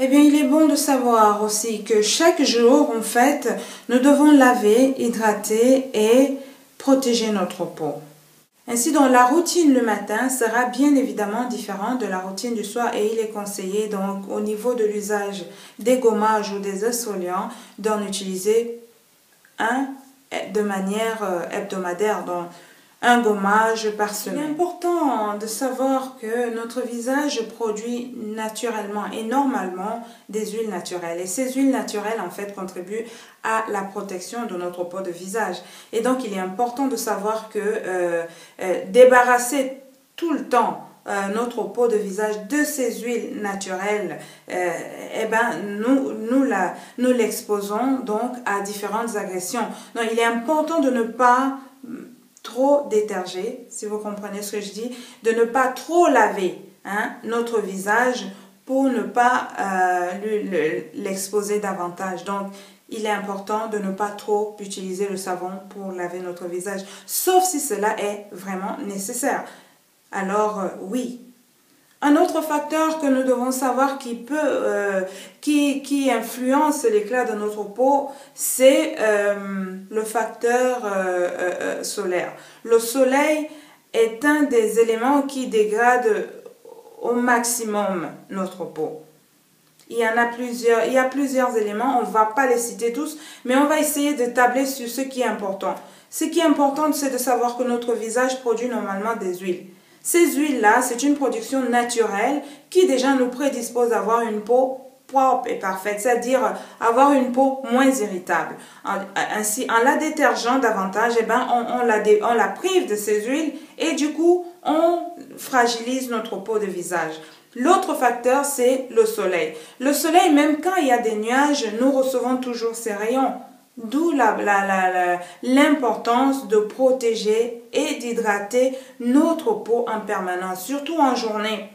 Eh bien, il est bon de savoir aussi que chaque jour, en fait, nous devons laver, hydrater et protéger notre peau. Ainsi, donc, la routine le matin sera bien évidemment différente de la routine du soir et il est conseillé donc au niveau de l'usage des gommages ou des exfoliants d'en utiliser un de manière hebdomadaire, donc un gommage par semaine. Il est important de savoir que notre visage produit naturellement et normalement des huiles naturelles. Et ces huiles naturelles, en fait, contribuent à la protection de notre peau de visage. Et donc, il est important de savoir que débarrasser tout le temps notre peau de visage de ces huiles naturelles, eh ben, nous l'exposons donc à différentes agressions. Donc, il est important de ne pas trop déterger, si vous comprenez ce que je dis, de ne pas trop laver notre visage pour ne pas l'exposer davantage. Donc, il est important de ne pas trop utiliser le savon pour laver notre visage, sauf si cela est vraiment nécessaire. Alors, oui. Un autre facteur que nous devons savoir qui influence l'éclat de notre peau, c'est le facteur solaire. Le soleil est un des éléments qui dégrade au maximum notre peau. Il y a plusieurs éléments, on ne va pas les citer tous, mais on va essayer de tabler sur ce qui est important. Ce qui est important, c'est de savoir que notre visage produit normalement des huiles. Ces huiles-là, c'est une production naturelle qui déjà nous prédispose à avoir une peau propre et parfaite, c'est-à-dire avoir une peau moins irritable. Ainsi, en la détergeant davantage, eh ben, on la prive de ces huiles et du coup, on fragilise notre peau de visage. L'autre facteur, c'est le soleil. Le soleil, même quand il y a des nuages, nous recevons toujours ces rayons. D'où l'importance de protéger et d'hydrater notre peau en permanence, surtout en journée.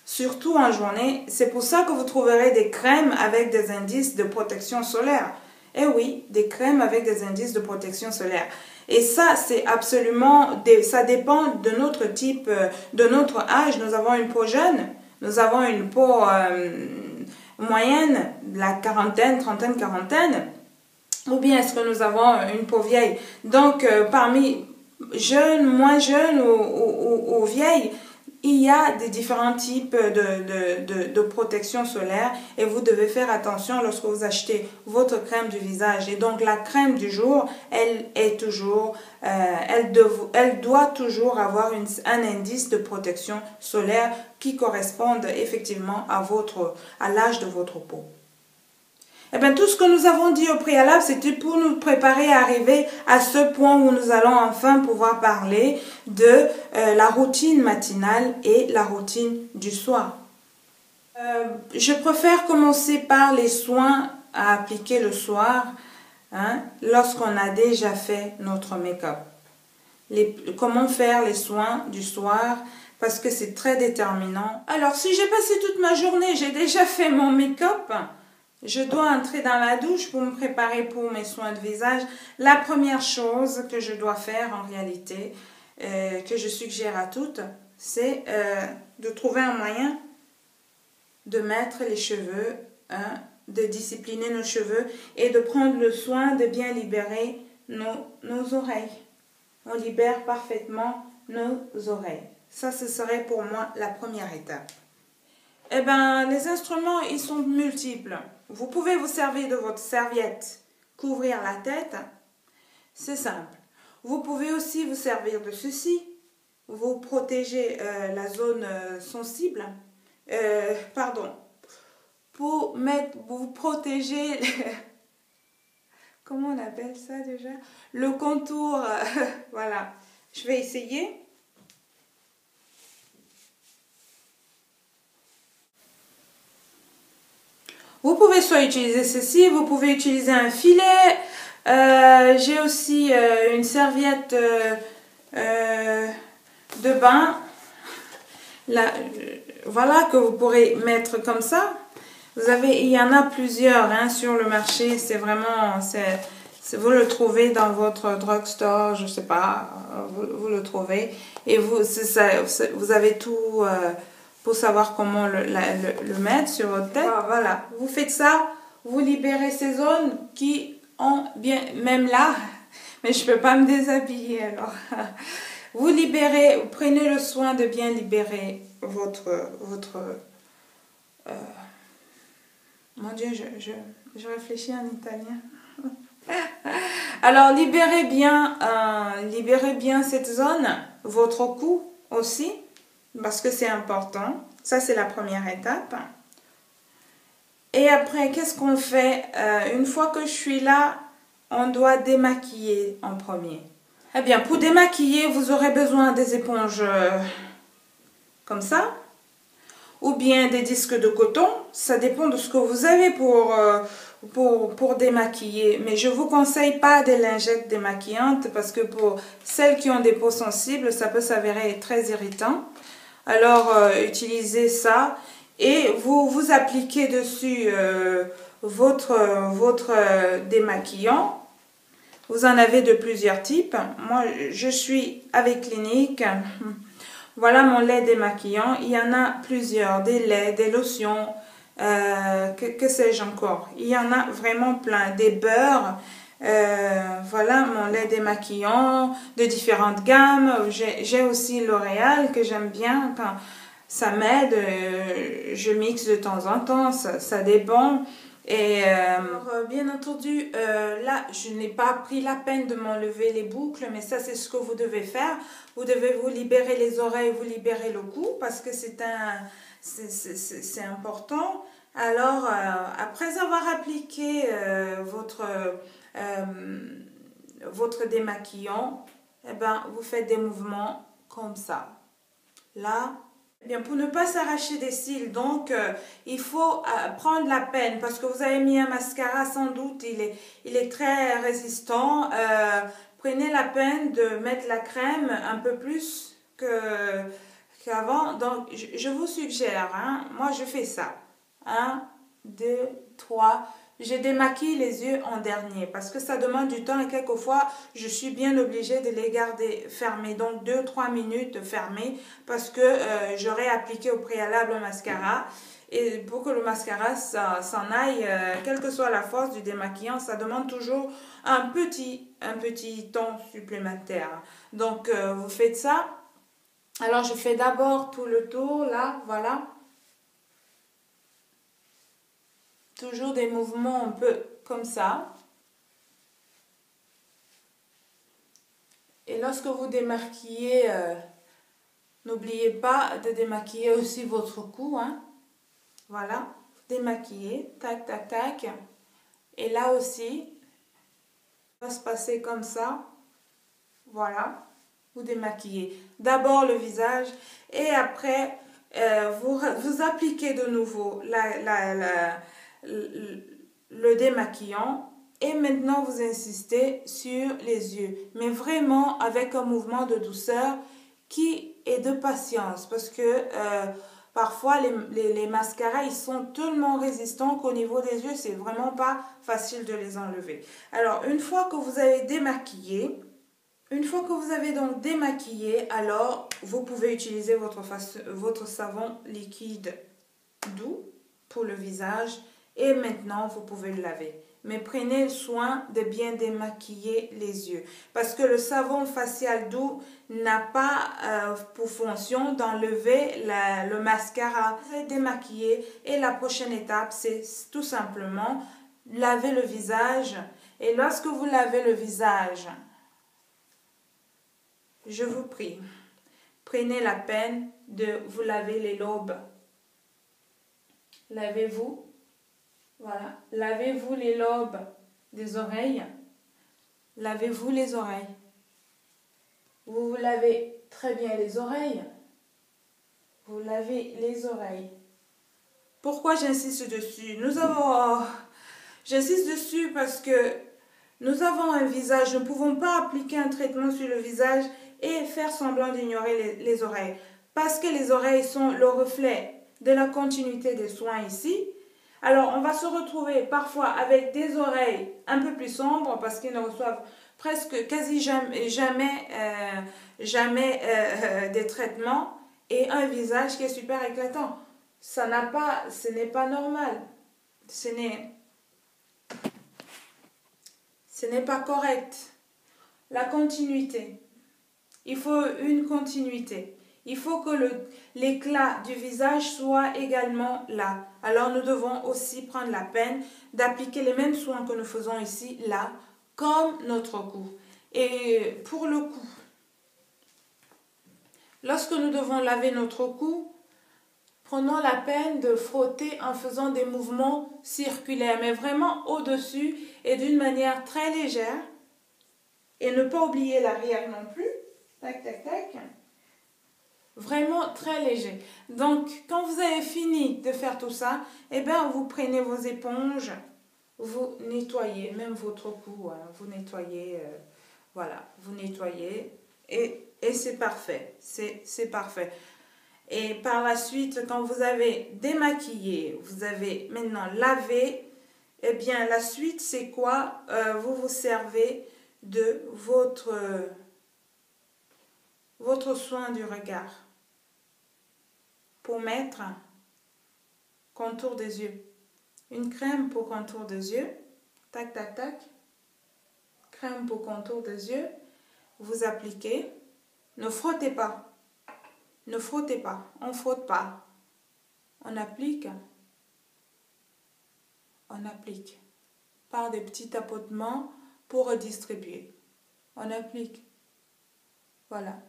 Surtout en journée, c'est pour ça que vous trouverez des crèmes avec des indices de protection solaire. Eh oui, des crèmes avec des indices de protection solaire. Et ça, c'est absolument, ça dépend de notre type, de notre âge. Nous avons une peau jeune, nous avons une peau moyenne, la quarantaine, trentaine, quarantaine. Ou bien est-ce que nous avons une peau vieille? Donc, parmi jeunes, moins jeunes ou vieilles, il y a des différents types de protection solaire et vous devez faire attention lorsque vous achetez votre crème du visage. Et donc, la crème du jour, elle doit toujours avoir un indice de protection solaire qui corresponde effectivement à l'âge de votre peau. Eh bien, tout ce que nous avons dit au préalable, c'était pour nous préparer à arriver à ce point où nous allons enfin pouvoir parler de la routine matinale et la routine du soir. Je préfère commencer par les soins à appliquer le soir, lorsqu'on a déjà fait notre make-up. Comment faire les soins du soir, parce que c'est très déterminant. Alors, si j'ai passé toute ma journée, j'ai déjà fait mon make-up, je dois entrer dans la douche pour me préparer pour mes soins de visage. La première chose que je dois faire en réalité, que je suggère à toutes, c'est de trouver un moyen de mettre les cheveux, de discipliner nos cheveux et de prendre le soin de bien libérer nos oreilles. On libère parfaitement nos oreilles. Ça, ce serait pour moi la première étape. Eh bien, les instruments, ils sont multiples. Vous pouvez vous servir de votre serviette, couvrir la tête. C'est simple. Vous pouvez aussi vous servir de ceci. Vous protégez la zone sensible. Pour vous protéger... Comment on appelle ça déjà? Le contour. Voilà. Je vais essayer. Vous pouvez soit utiliser ceci, vous pouvez utiliser un filet. J'ai aussi une serviette de bain. Là, voilà, que vous pourrez mettre comme ça. Il y en a plusieurs sur le marché. C'est vraiment, vous le trouvez dans votre drugstore, je sais pas, vous le trouvez. Et vous avez tout pour savoir comment le mettre sur votre tête. Voilà, vous faites ça, vous libérez ces zones qui ont bien, même là, mais je ne peux pas me déshabiller alors. Vous libérez, prenez le soin de bien libérer votre mon Dieu, je réfléchis en italien. Alors, libérez bien cette zone, votre cou aussi, parce que c'est important. Ça, c'est la première étape. Et après, qu'est-ce qu'on fait? Une fois que je suis là, on doit démaquiller en premier. Eh bien, pour démaquiller, vous aurez besoin des éponges comme ça, ou bien des disques de coton. Ça dépend de ce que vous avez pour démaquiller. Mais je ne vous conseille pas des lingettes démaquillantes parce que pour celles qui ont des peaux sensibles, ça peut s'avérer très irritant. Alors, utilisez ça et vous appliquez dessus votre démaquillant. Vous en avez de plusieurs types. Moi, je suis avec Clinique. Voilà mon lait démaquillant. Il y en a plusieurs, des laits, des lotions, que sais-je encore. Il y en a vraiment plein, des beurres. Voilà mon lait démaquillant de différentes gammes. J'ai aussi L'Oréal que j'aime bien quand ça m'aide. Je mixe de temps en temps, ça dépend. Et bien entendu, là, je n'ai pas pris la peine de m'enlever les boucles, mais ça, c'est ce que vous devez faire. Vous devez vous libérer les oreilles, vous libérer le cou, parce que c'est important. Alors, après avoir appliqué votre démaquillant, eh ben, vous faites des mouvements comme ça. Là. Eh bien, pour ne pas s'arracher des cils, donc il faut prendre la peine parce que vous avez mis un mascara, sans doute il est très résistant. Prenez la peine de mettre la crème un peu plus qu'avant. Donc je vous suggère, hein, moi je fais ça. 1, 2, 3. Je démaquille les yeux en dernier parce que ça demande du temps et quelquefois je suis bien obligée de les garder fermés. Donc 2-3 minutes fermés parce que j'aurais appliqué au préalable le mascara. Et pour que le mascara s'en aille, quelle que soit la force du démaquillant, ça demande toujours un petit temps supplémentaire. Donc vous faites ça. Alors je fais d'abord tout le tour là, voilà. Toujours des mouvements un peu comme ça. Et lorsque vous démaquillez, n'oubliez pas de démaquiller aussi votre cou. Hein. Voilà, démaquiller, tac, tac, tac. Et là aussi, ça va se passer comme ça. Voilà, vous démaquillez. D'abord le visage et après, vous appliquez de nouveau le démaquillant et maintenant vous insistez sur les yeux, mais vraiment avec un mouvement de douceur qui est de patience parce que parfois les mascaras ils sont tellement résistants qu'au niveau des yeux c'est vraiment pas facile de les enlever. Alors une fois que vous avez démaquillé, donc démaquillé, alors vous pouvez utiliser votre savon liquide doux pour le visage. Et maintenant, vous pouvez le laver. Mais prenez soin de bien démaquiller les yeux. Parce que le savon facial doux n'a pas pour fonction d'enlever le mascara. Vous allez démaquiller. Et la prochaine étape, c'est tout simplement laver le visage. Et lorsque vous lavez le visage, je vous prie, prenez la peine de vous laver les lobes. Lavez-vous. Voilà, lavez-vous les lobes des oreilles, lavez-vous les oreilles. Vous lavez très bien les oreilles, vous lavez les oreilles. Pourquoi j'insiste dessus? J'insiste dessus parce que nous avons un visage, nous ne pouvons pas appliquer un traitement sur le visage et faire semblant d'ignorer les oreilles. Parce que les oreilles sont le reflet de la continuité des soins ici. Alors, on va se retrouver parfois avec des oreilles un peu plus sombres parce qu'ils ne reçoivent quasi jamais des traitements. et un visage qui est super éclatant. Ce n'est pas normal. Ce n'est pas correct. La continuité. Il faut une continuité. Il faut que l'éclat du visage soit également là. Alors nous devons aussi prendre la peine d'appliquer les mêmes soins que nous faisons ici, là, comme notre cou. Et pour le cou, lorsque nous devons laver notre cou, prenons la peine de frotter en faisant des mouvements circulaires, mais vraiment au-dessus et d'une manière très légère. Et ne pas oublier l'arrière non plus. Tac, tac, tac. Vraiment très léger. Donc, quand vous avez fini de faire tout ça, eh bien, vous prenez vos éponges, vous nettoyez, même votre cou, hein, vous nettoyez, voilà, vous nettoyez et c'est parfait. C'est parfait. Et par la suite, quand vous avez démaquillé, vous avez maintenant lavé, eh bien, la suite, c'est quoi? Vous vous servez de votre soin du regard pour mettre contour des yeux. Une crème pour contour des yeux. Tac, tac, tac. Crème pour contour des yeux. Vous appliquez. Ne frottez pas. Ne frottez pas. On ne frotte pas. On applique. On applique. Par des petits tapotements pour redistribuer. On applique. Voilà.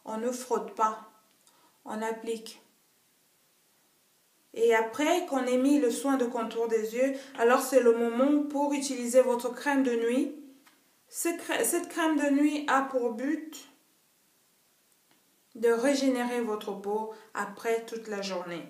On ne frotte pas. On applique. Et après qu'on ait mis le soin de contour des yeux, alors c'est le moment pour utiliser votre crème de nuit. Cette crème de nuit a pour but de régénérer votre peau après toute la journée.